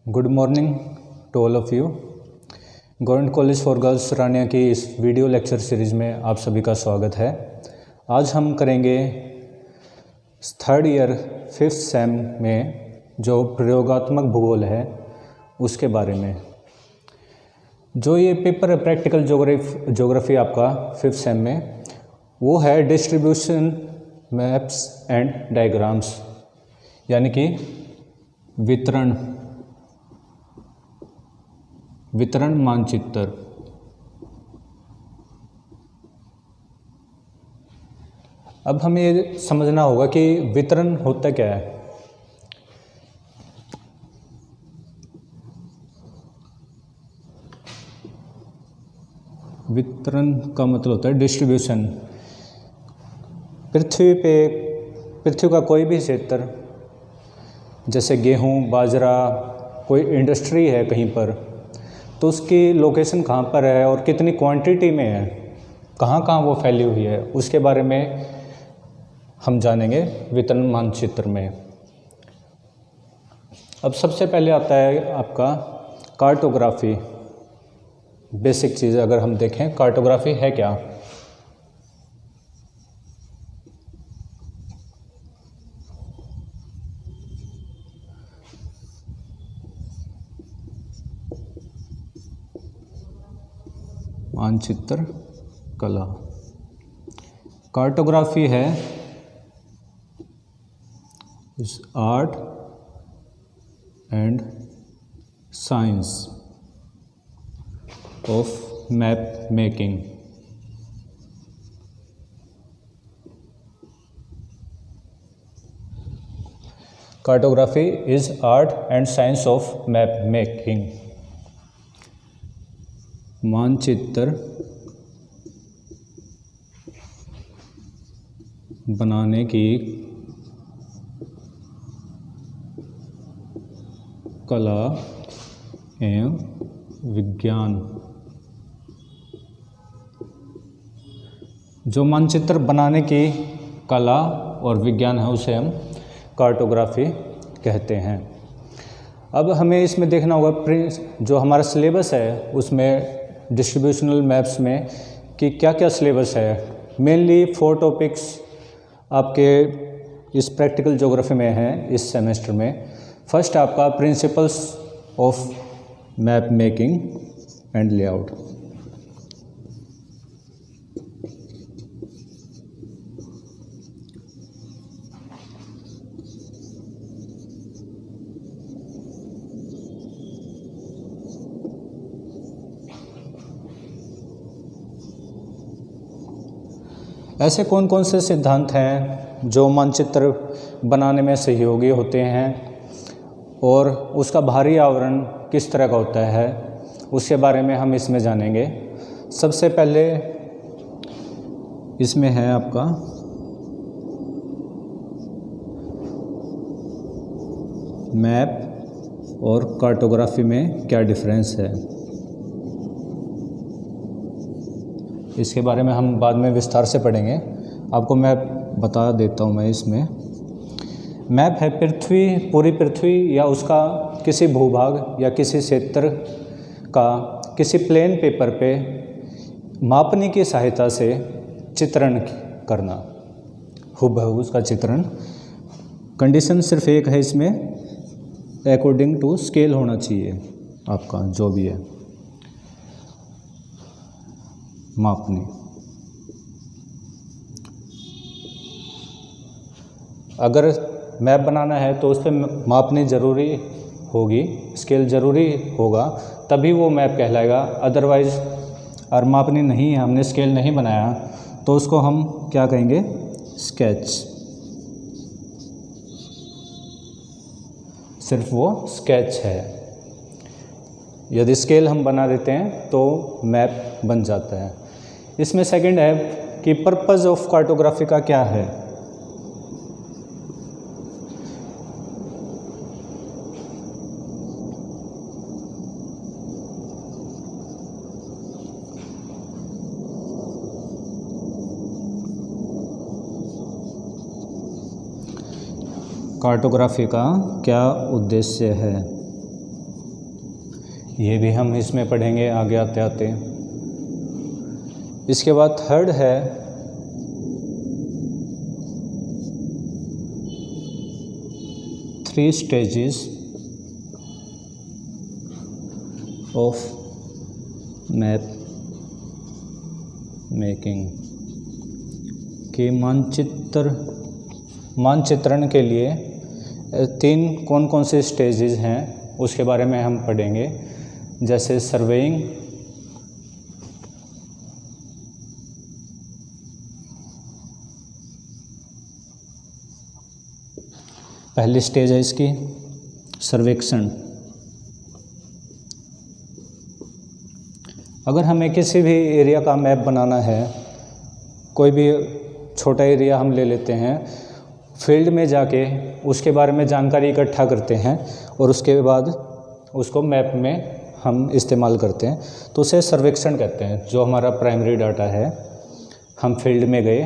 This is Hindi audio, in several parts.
Good morning to all of you. Government college for girls Rania की इस वीडियो लेक्चर सीरीज़ में आप सभी का स्वागत है। आज हम करेंगे थर्ड ईयर फिफ्थ सेम में जो प्रयोगात्मक भूगोल है उसके बारे में। जो ये पेपर है प्रैक्टिकल ज्योग्राफी आपका फिफ्थ सेम में, वो है डिस्ट्रीब्यूशन मैप्स एंड डायग्राम्स, यानी कि वितरण मानचित्र। अब हमें ये समझना होगा कि वितरण होता क्या है। वितरण का मतलब होता है डिस्ट्रीब्यूशन। पृथ्वी का कोई भी क्षेत्र, जैसे गेहूँ, बाजरा, कोई इंडस्ट्री है कहीं पर, तो उसकी लोकेशन कहाँ पर है और कितनी क्वांटिटी में है, कहाँ कहाँ वो फैली हुई है, उसके बारे में हम जानेंगे वितरण मानचित्र में। अब सबसे पहले आता है आपका कार्टोग्राफी। बेसिक चीज़ अगर हम देखें, कार्टोग्राफी है क्या। मानचित्र कला। कार्टोग्राफी है art and science of map making. Cartography is art and science of map making. मानचित्र बनाने की कला एवं विज्ञान। जो मानचित्र बनाने की कला और विज्ञान है उसे हम कार्टोग्राफी कहते हैं। अब हमें इसमें देखना होगा जो हमारा सिलेबस है उसमें डिस्ट्रीब्यूशनल मैप्स में कि क्या क्या सिलेबस है। मेनली 4 टॉपिक्स आपके इस प्रैक्टिकल ज्योग्राफी में हैं इस सेमेस्टर में। फर्स्ट आपका principles of map making and layout. ऐसे कौन कौन से सिद्धांत हैं जो मानचित्र बनाने में सहयोगी होते हैं और उसका बाहरी आवरण किस तरह का होता है, उसके बारे में हम इसमें जानेंगे। सबसे पहले इसमें है आपका मैप और कार्टोग्राफी में क्या डिफरेंस है, इसके बारे में हम बाद में विस्तार से पढ़ेंगे। आपको मैप बता देता हूँ मैं। इसमें मैप है पूरी पृथ्वी या उसका किसी भूभाग या किसी क्षेत्र का किसी प्लेन पेपर पे मापने की सहायता से चित्रण करना, हुबहू उसका चित्रण। कंडीशन सिर्फ एक है इसमें, अकॉर्डिंग टू स्केल होना चाहिए आपका जो भी है मापनी। अगर मैप बनाना है तो उस पर मापनी ज़रूरी होगी, स्केल ज़रूरी होगा, तभी वो मैप कहलाएगा। अदरवाइज़ और मापनी नहीं है, हमने स्केल नहीं बनाया, तो उसको हम क्या कहेंगे, स्केच। सिर्फ वो स्केच है। यदि स्केल हम बना देते हैं तो मैप बन जाता है। इसमें सेकंड है कि पर्पस ऑफ कार्टोग्राफी का क्या है। कार्टोग्राफी का क्या उद्देश्य है। ये भी हम इसमें पढ़ेंगे आगे आते आते। इसके बाद थर्ड है three stages of map making कि मानचित्रण के लिए तीन कौन कौन से स्टेजेस हैं उसके बारे में हम पढ़ेंगे। जैसे सर्वेइंग, पहली स्टेज है इसकी सर्वेक्षण। अगर हमें किसी भी एरिया का मैप बनाना है, कोई भी छोटा एरिया हम ले लेते हैं, फील्ड में जाके उसके बारे में जानकारी इकट्ठा करते हैं और उसके बाद उसको मैप में हम इस्तेमाल करते हैं, तो उसे सर्वेक्षण कहते हैं। जो हमारा प्राइमरी डाटा है, हम फील्ड में गए,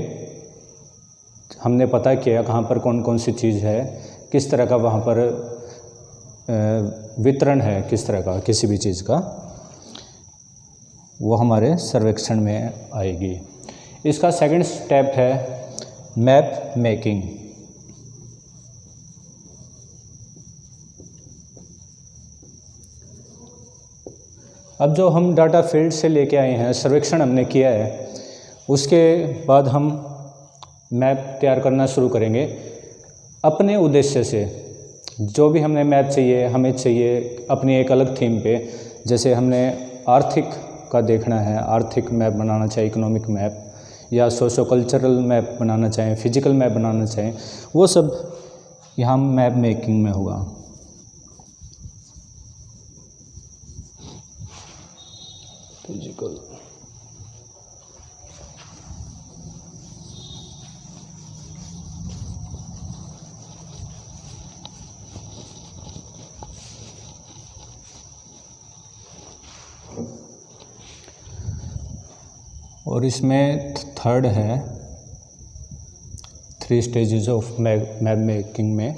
हमने पता किया कहाँ पर कौन कौन सी चीज़ है, किस तरह का वहाँ पर वितरण है, किस तरह का किसी भी चीज़ का, वो हमारे सर्वेक्षण में आएगी। इसका सेकंड स्टेप है मैप मेकिंग। अब जो हम डाटा फील्ड से लेके आए हैं, सर्वेक्षण हमने किया है, उसके बाद हम मैप तैयार करना शुरू करेंगे अपने उद्देश्य से। जो भी हमने मैप चाहिए, हमें चाहिए अपनी एक अलग थीम पे। जैसे हमने आर्थिक का देखना है, आर्थिक मैप बनाना चाहिए, इकोनॉमिक मैप, या सोशो कल्चरल मैप बनाना चाहें, फिजिकल मैप बनाना चाहें, वो सब यहाँ मैप मेकिंग में होगा। फिजिकल, और इसमें थर्ड है three stages of map making में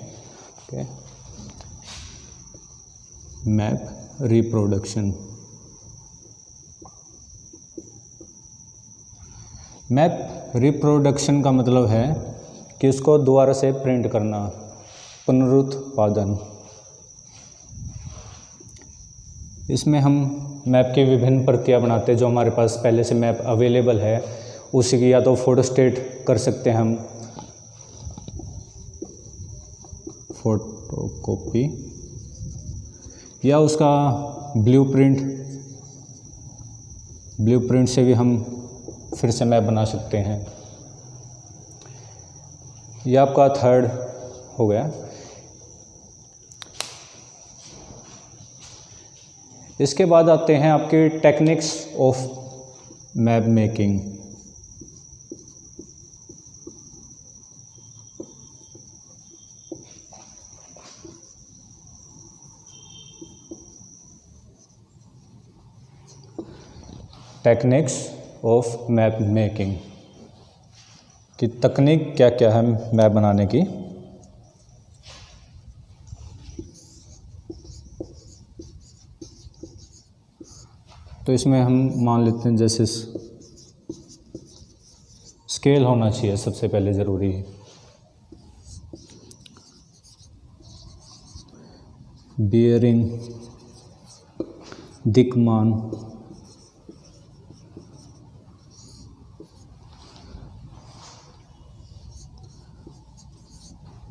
मैप रिप्रोडक्शन। मैप रिप्रोडक्शन का मतलब है कि इसको दोबारा से प्रिंट करना, पुनरुत्पादन। इसमें हम मैप की विभिन्न प्रतियां बनाते हैं। जो हमारे पास पहले से मैप अवेलेबल है, उसी की या तो फोटोस्टेट कर सकते हैं हम, फोटोकॉपी, या उसका ब्लूप्रिंट से भी हम फिर से मैप बना सकते हैं। यह आपका थर्ड हो गया। इसके बाद आते हैं आपके techniques of map making. Techniques of map making की तकनीक क्या क्या है मैप बनाने की। तो इसमें हम मान लेते हैं, जैसे स्केल होना चाहिए सबसे पहले ज़रूरी है। बियरिंग, दिक्मान,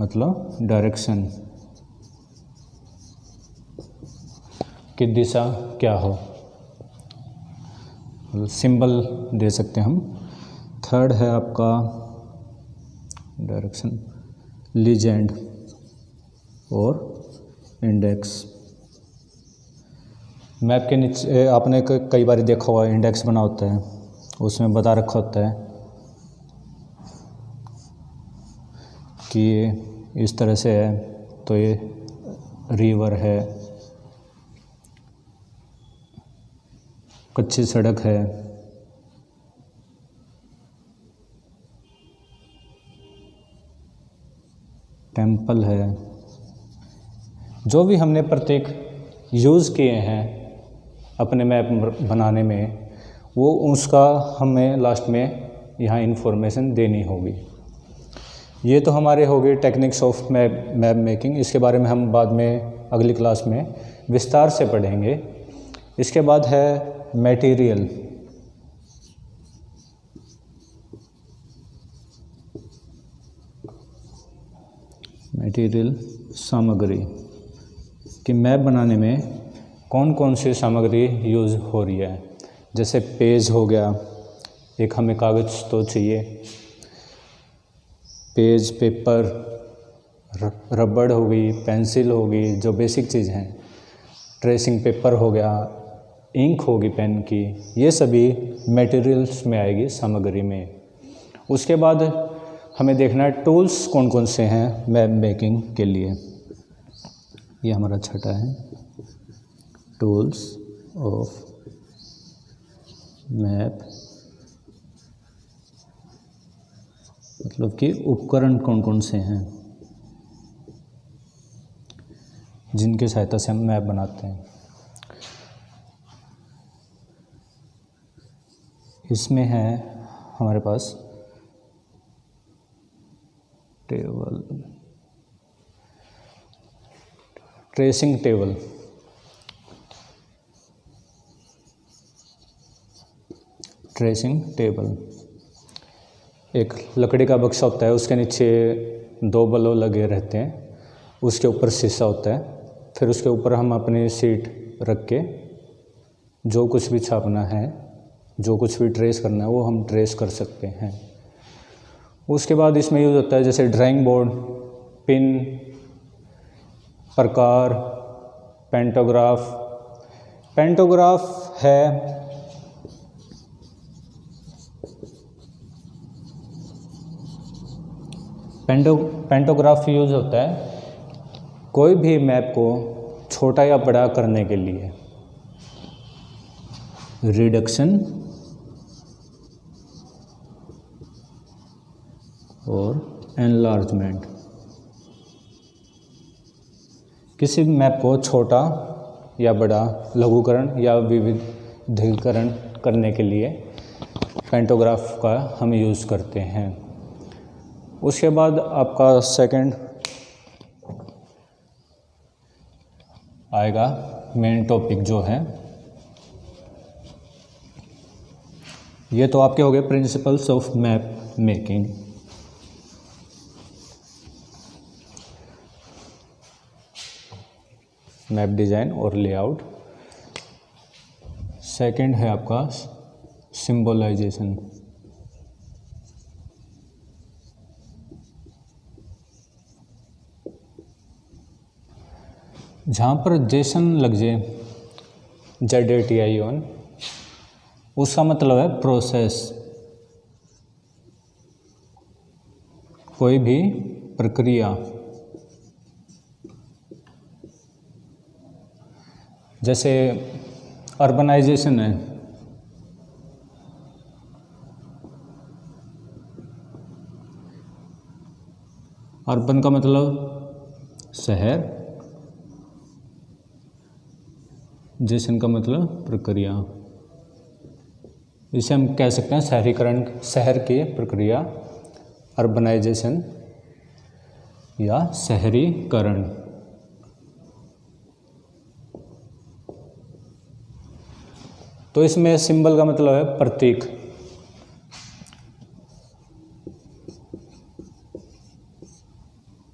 मतलब डायरेक्शन की दिशा क्या हो, सिंबल दे सकते हैं हम। थर्ड है आपका डायरेक्शन, लीजेंड और इंडेक्स। मैप के नीचे आपने कई बार देखा हुआ इंडेक्स बना होता है, उसमें बता रखा होता है कि ये इस तरह से है, तो ये रिवर है, कच्ची सड़क है, टेम्पल है। जो भी हमने प्रतीक यूज़ किए हैं अपने मैप बनाने में, वो उसका हमें लास्ट में यहाँ इन्फॉर्मेशन देनी होगी। ये तो हमारे हो गए टेक्निक्स ऑफ मैप मेकिंग। इसके बारे में हम बाद में अगली क्लास में विस्तार से पढ़ेंगे। इसके बाद है मटेरियल। मटेरियल सामग्री कि मैप बनाने में कौन कौन सी सामग्री यूज़ हो रही है। जैसे पेज हो गया, एक हमें कागज़ तो चाहिए, पेज, पेपर, रबड़ हो गई, पेंसिल हो गई जो बेसिक चीज़ हैं, ट्रेसिंग पेपर हो गया, इंक होगी पेन की, ये सभी मटेरियल्स में आएगी, सामग्री में। उसके बाद हमें देखना है टूल्स कौन कौन से हैं मैप मेकिंग के लिए। ये हमारा छठा है, टूल्स ऑफ मैप, मतलब कि उपकरण कौन कौन से हैं जिनकी सहायता से हम मैप बनाते हैं। इसमें है हमारे पास table, tracing table, tracing table एक लकड़ी का बक्सा होता है, उसके नीचे 2 बल्ब लगे रहते हैं, उसके ऊपर शीशा होता है, फिर उसके ऊपर हम अपनी सीट रख के जो कुछ भी छापना है, जो कुछ भी ट्रेस करना है वो हम ट्रेस कर सकते हैं। उसके बाद इसमें यूज़ होता है जैसे ड्राइंग बोर्ड, पिन, प्रकार, पेंटोग्राफ। पेंटोग्राफ है पेंटोग्राफ यूज़ होता है कोई भी मैप को छोटा या बड़ा करने के लिए, रिडक्शन और एनलार्जमेंट। किसी मैप को छोटा या बड़ा, लघुकरण या विविधीकरण करने के लिए पेंटोग्राफ का हम यूज़ करते हैं। उसके बाद आपका सेकंड आएगा मेन टॉपिक जो है, ये तो आपके हो गए principles of map making. Map design और लेआउट। सेकंड है आपका सिंबलाइजेशन। जहाँ पर जेसन लग जाए, ZATION, उसका मतलब है प्रोसेस, कोई भी प्रक्रिया। जैसे अर्बनाइजेशन है, अर्बन का मतलब शहर, जेसन का मतलब प्रक्रिया। इसे हम कह सकते हैं शहरीकरण, शहर की प्रक्रिया, अर्बनाइजेशन या शहरीकरण। तो इसमें सिंबल का मतलब है प्रतीक,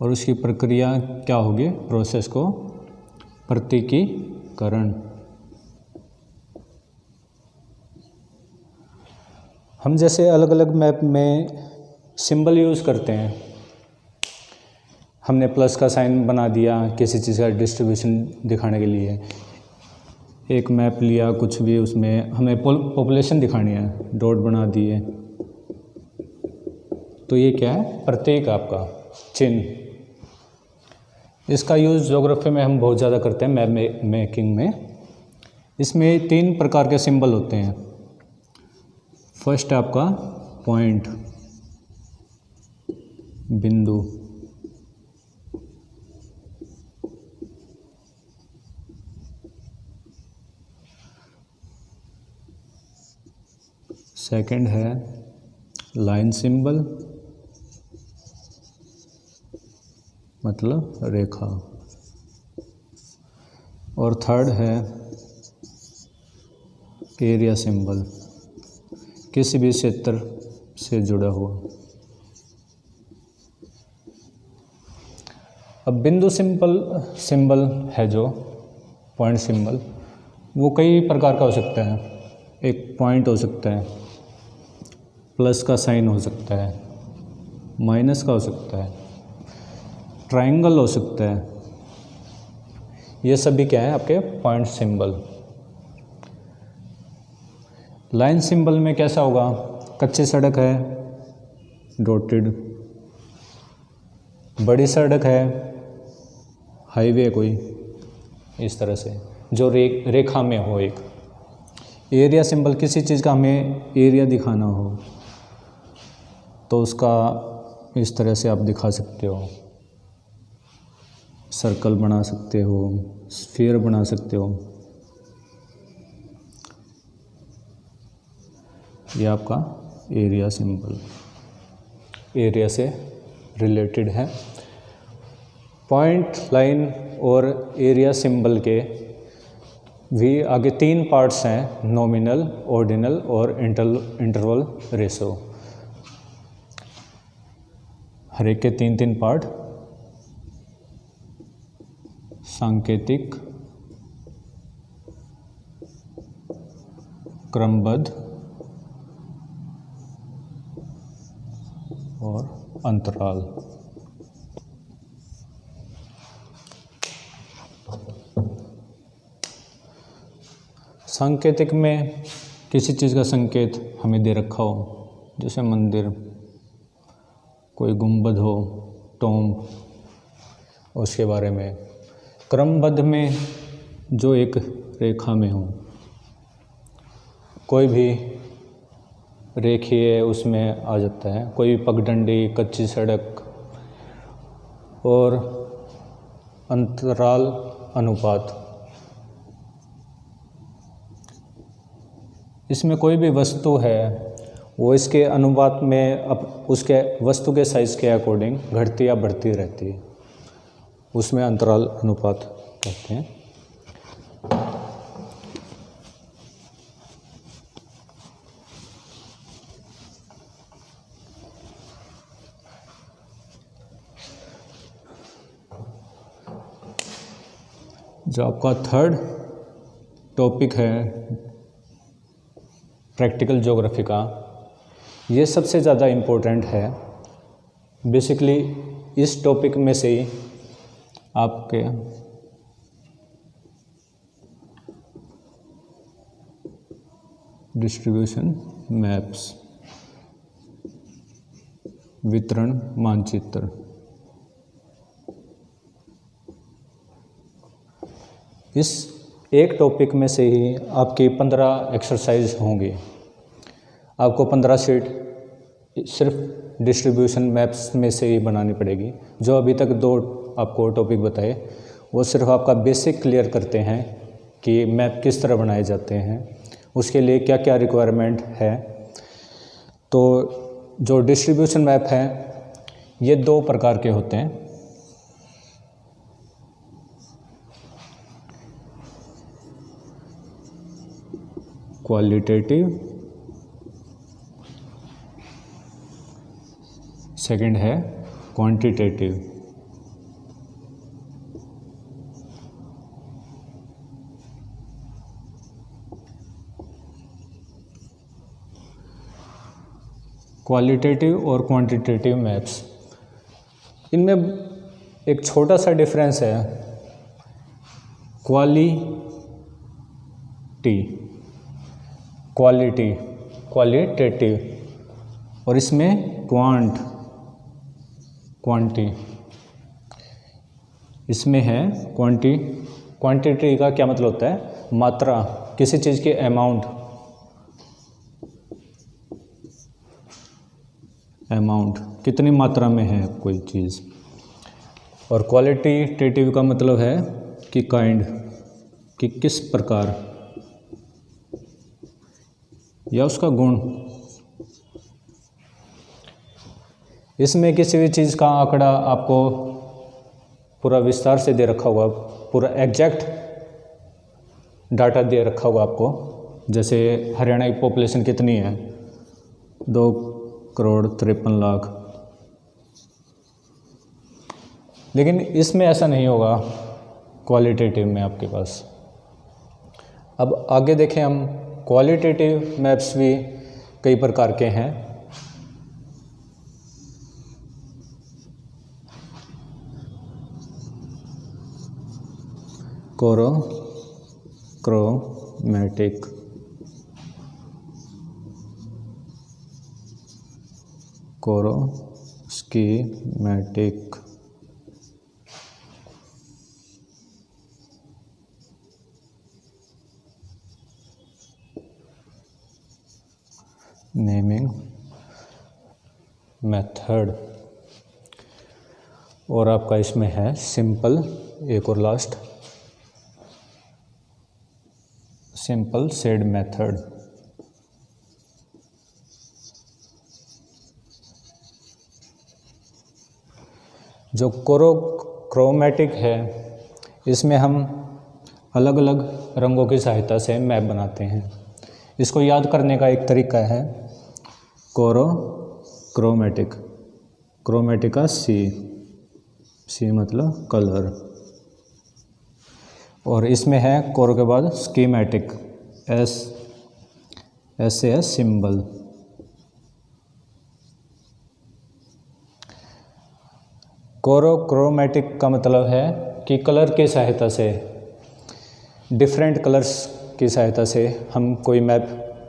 और उसकी प्रक्रिया क्या होगी, प्रोसेस को प्रतीकीकरण। हम जैसे अलग अलग मैप में सिंबल यूज़ करते हैं, हमने प्लस का साइन बना दिया किसी चीज़ का डिस्ट्रीब्यूशन दिखाने के लिए, एक मैप लिया कुछ भी, उसमें हमें पॉपुलेशन दिखानी है, डॉट बना दिए, तो ये क्या है, प्रतीक आपका चिन्ह। इसका यूज़ ज्योग्राफी में हम बहुत ज़्यादा करते हैं मैप मेकिंग में। इसमें 3 प्रकार के सिंबल होते हैं। फर्स्ट है आपका पॉइंट, बिंदु। सेकंड है लाइन सिंबल, मतलब रेखा, और थर्ड है एरिया सिंबल, किसी भी क्षेत्र से जुड़ा हुआ। अब बिंदु सिंबल है जो पॉइंट सिंबल, वो कई प्रकार का हो सकता है। एक पॉइंट हो सकता है, प्लस का साइन हो सकता है, माइनस का हो सकता है, ट्रायंगल हो सकता है। ये सभी क्या है आपके पॉइंट सिंबल। लाइन सिंबल में कैसा होगा, कच्ची सड़क है डॉटेड, बड़ी सड़क है हाईवे कोई, इस तरह से जो रेखा में हो। एक एरिया सिंबल, किसी चीज़ का हमें एरिया दिखाना हो तो उसका इस तरह से आप दिखा सकते हो, सर्कल बना सकते हो, स्फीयर बना सकते हो। ये आपका एरिया सिंबल, एरिया से रिलेटेड है। पॉइंट, लाइन और एरिया सिंबल के भी आगे 3 पार्ट्स हैं, नॉमिनल, ऑर्डिनल और इंटरवल रेशो। हर एक के 3-3 पार्ट, सांकेतिक, क्रमबद्ध और अंतराल। सांकेतिक में किसी चीज़ का संकेत हमें दे रखा हो, जैसे मंदिर, कोई गुंबद हो, टॉम्ब, उसके बारे में। क्रमबद्ध में जो एक रेखा में हो, कोई भी रेखीय उसमें आ जाता है, कोई पगडंडी, कच्ची सड़क। और अंतराल अनुपात, इसमें कोई भी वस्तु है वो इसके अनुपात में अब उसके वस्तु के साइज़ के अकॉर्डिंग घटती या बढ़ती रहती है, उसमें अंतराल अनुपात कहते हैं। जो आपका थर्ड टॉपिक है प्रैक्टिकल ज्योग्राफी का, ये सबसे ज़्यादा इम्पोर्टेंट है। बेसिकली इस टॉपिक में से ही आपके डिस्ट्रीब्यूशन मैप्स, वितरण मानचित्र, इस एक टॉपिक में से ही आपकी 15 एक्सरसाइज होंगी। आपको 15 शीट सिर्फ डिस्ट्रीब्यूशन मैप्स में से ही बनानी पड़ेगी। जो अभी तक 2 आपको टॉपिक बताए वो सिर्फ आपका बेसिक क्लियर करते हैं कि मैप किस तरह बनाए जाते हैं, उसके लिए क्या क्या रिक्वायरमेंट है। तो जो डिस्ट्रीब्यूशन मैप हैं ये 2 प्रकार के होते हैं। क्वालिटेटिव, सेकंड है क्वांटिटेटिव। क्वालिटेटिव और क्वांटिटेटिव मैप्स, इनमें एक छोटा सा डिफरेंस है। क्वालिटेटिव और इसमें क्वांटी, इसमें है क्वांटिटी का क्या मतलब होता है, मात्रा, किसी चीज़ की अमाउंट, कितनी मात्रा में है कोई चीज़। और क्वालिटेटिव का मतलब है कि काइंड, कि किस प्रकार या उसका गुण, इसमें किसी भी चीज़ का आंकड़ा आपको पूरा विस्तार से दे रखा होगा, पूरा एग्जैक्ट डाटा दे रखा होगा आपको। जैसे हरियाणा की पॉपुलेशन कितनी है, 2,53,00,000। लेकिन इसमें ऐसा नहीं होगा क्वालिटेटिव में आपके पास। अब आगे देखें हम, क्वालिटेटिव मैप्स भी कई प्रकार के हैं। क्रोमैटिक, स्कीमेटिक, नेमिंग मेथड, और आपका इसमें है सिंपल, एक और लास्ट सिंपल शेड मेथड। जो क्रोमैटिक है, इसमें हम अलग अलग रंगों की सहायता से मैप बनाते हैं। इसको याद करने का एक तरीका है क्रोमैटिक, क्रोमैटिक का सी मतलब कलर, और इसमें है कोरो के बाद स्कीमेटिक, एस से है सिंबल। क्रोमैटिक का मतलब है कि कलर की सहायता से, डिफरेंट कलर्स की सहायता से हम कोई मैप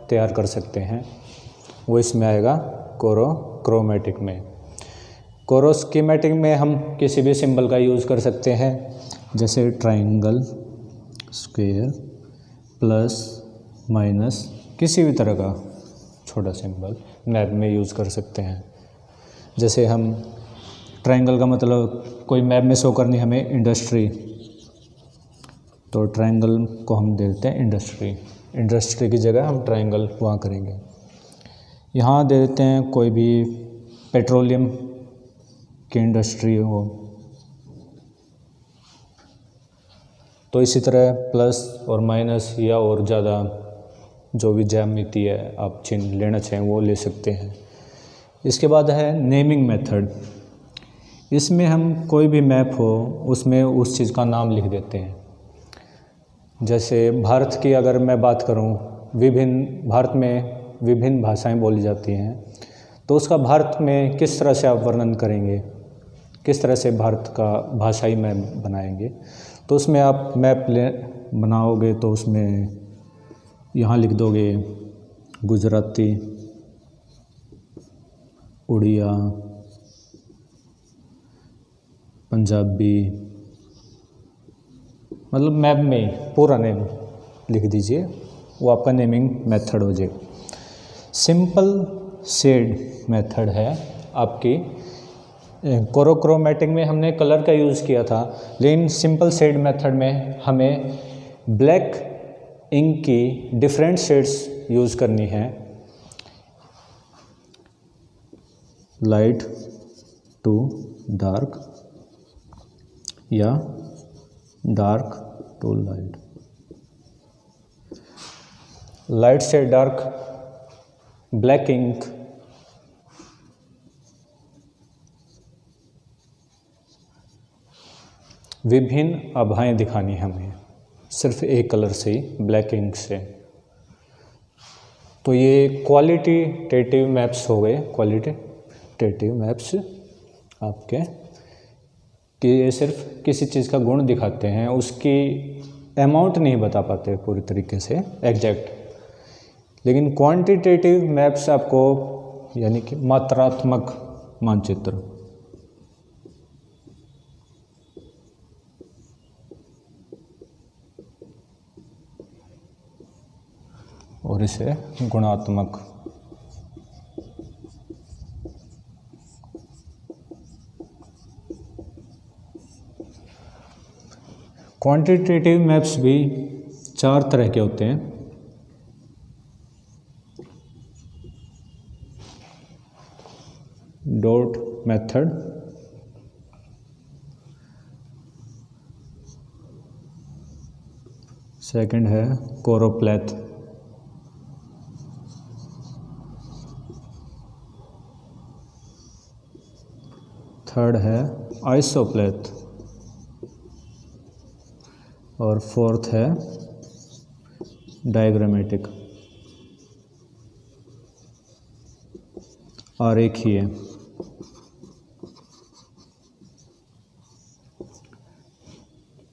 तैयार कर सकते हैं, वो इसमें आएगा क्रोमैटिक में। स्कीमेटिक में हम किसी भी सिंबल का यूज़ कर सकते हैं, जैसे ट्राइंगल, स्क्वायर, प्लस, माइनस, किसी भी तरह का छोटा सिंबल मैप में यूज़ कर सकते हैं। जैसे हम ट्राइंगल का मतलब कोई मैप में शो करनी हमें इंडस्ट्री, तो ट्राइंगल को हम दे देते हैं इंडस्ट्री की जगह हम ट्राइंगल वहाँ करेंगे। यहाँ दे देते हैं कोई भी पेट्रोलियम की इंडस्ट्री हो, तो इसी तरह प्लस और माइनस या और ज़्यादा जो भी ज्यामिति है आप चिन्ह लेना चाहें वो ले सकते हैं। इसके बाद है नेमिंग मेथड। इसमें हम कोई भी मैप हो उसमें उस चीज़ का नाम लिख देते हैं। जैसे भारत की अगर मैं बात करूं, भारत में विभिन्न भाषाएं बोली जाती हैं, तो उसका भारत में किस तरह से आप वर्णन करेंगे, किस तरह से भारत का भाषाई मैप बनाएंगे, तो उसमें आप मैप बनाओगे तो उसमें यहाँ लिख दोगे गुजराती, उड़िया, पंजाबी, मतलब मैप में पूरा नेम लिख दीजिए, वो आपका नेमिंग मेथड हो जाएगा। सिंपल शेड मेथड है आपकी। क्रोमैटिक में हमने कलर का यूज़ किया था, लेकिन सिंपल शेड मेथड में हमें ब्लैक इंक की डिफरेंट शेड्स यूज़ करनी है, लाइट टू डार्क या डार्क टू लाइट। लाइट से डार्क ब्लैक इंक, विभिन्न आभाएं दिखानी है हमें सिर्फ एक कलर से ही, ब्लैक इंक से। तो ये क्वालिटेटिव मैप्स हो गए, क्वालिटेटिव मैप्स आपके, कि ये सिर्फ किसी चीज़ का गुण दिखाते हैं, उसकी अमाउंट नहीं बता पाते पूरी तरीके से एग्जैक्ट। लेकिन क्वांटिटेटिव मैप्स आपको, यानी कि मात्रात्मक मानचित्र, और इसे गुणात्मक। क्वांटिटेटिव मैप्स भी 4 तरह के होते हैं। डॉट मेथड, सेकंड है कोरोप्लेथ, थर्ड है आइसोप्लेथ और फोर्थ है डायग्रामेटिक। और एक ही है।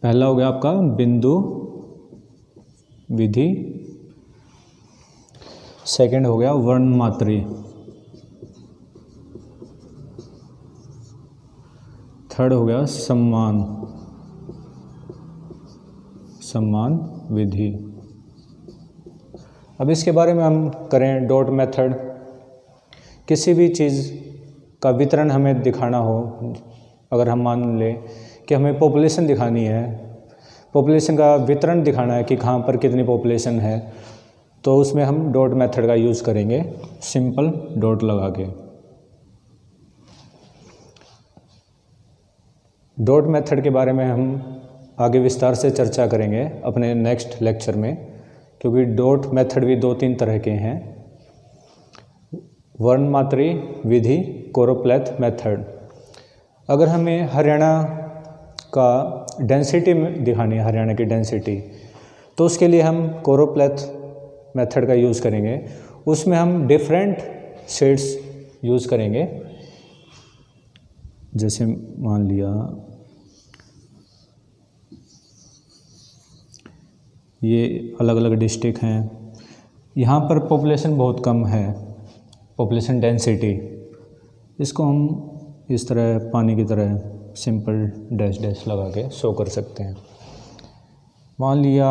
पहला हो गया आपका बिंदु विधि, सेकंड हो गया वर्णमात्री, थर्ड हो गया सम्मान विधि। अब इसके बारे में हम करें डॉट मेथड। किसी भी चीज़ का वितरण हमें दिखाना हो, अगर हम मान लें कि हमें पॉपुलेशन दिखानी है, पॉपुलेशन का वितरण दिखाना है कि कहाँ पर कितनी पॉपुलेशन है, तो उसमें हम डॉट मेथड का यूज़ करेंगे, सिंपल डॉट लगा के। डॉट मेथड के बारे में हम आगे विस्तार से चर्चा करेंगे अपने नेक्स्ट लेक्चर में, क्योंकि डॉट मेथड भी 2-3 तरह के हैं, वर्णमात्री विधि, कोरोप्लेथ मेथड। अगर हमें हरियाणा का डेंसिटी दिखानी है, हरियाणा की डेंसिटी, तो उसके लिए हम कोरोप्लेथ मेथड का यूज़ करेंगे। उसमें हम डिफरेंट शेड्स यूज़ करेंगे, जैसे मान लिया ये अलग अलग डिस्ट्रिक्ट हैं, यहाँ पर पॉपुलेशन बहुत कम है, पॉपुलेशन डेंसिटी, इसको हम इस तरह पानी की तरह सिंपल डैश डैश लगा के शो कर सकते हैं। मान लिया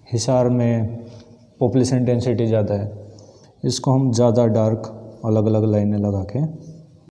हिसार में पॉपुलेशन डेंसिटी ज़्यादा है, इसको हम ज़्यादा डार्क अलग अलग लाइनें लगा के